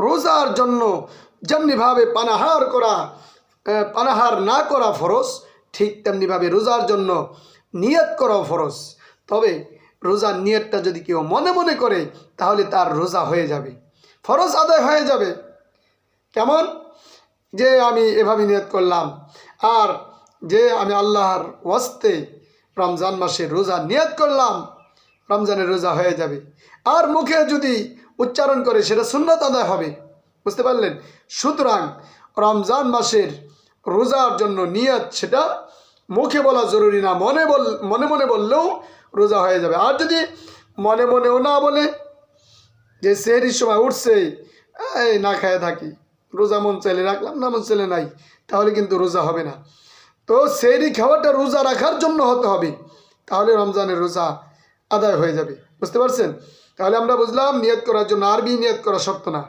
রোজার জন্য যেমনিভাবে পানাহার না করা ফরজ, ঠিক তেমনিভাবে রোজার জন্য নিয়ত করাও ফরজ। তবে রোজার নিয়তটা যদি কেউ মনে মনে করে তাহলে তার রোজা হয়ে যাবে, ফরজ আদায় হয়ে যাবে। কেমন? যে আমি এভাবে নিয়ত করলাম, আর যে আমি আল্লাহর ওয়াস্তে রমজান মাসে রোজা নিয়ত করলাম, রমজানের রোজা হয়ে যাবে। আর মুখে যদি উচ্চারণ করে সেটা সুন্নাত আদায় হবে। বুঝতে পারলেন? সুতরাং রমজান মাসের রোজার জন্য নিয়ত সেটা মুখে বলা জরুরি না, মনে মনে বললেও রোজা হয়ে যাবে। আর যদি মনে মনেও না বলে, যে সেহরির সময় উঠছে এই না খেয়ে থাকি, রোজা মন চাইলে রাখলাম, না মন চাইলে নাই, তাহলে কিন্তু রোজা হবে না। তো সেহরি খাওয়াটা রোজা রাখার জন্য হতে হবে, তাহলে রমজানের রোজা আদায় হয়ে যাবে। বুঝতে পারছেন? তাহলে আমরা বুঝলাম নিয়ত করার জন্য আরবি নিয়ত করা শর্ত না।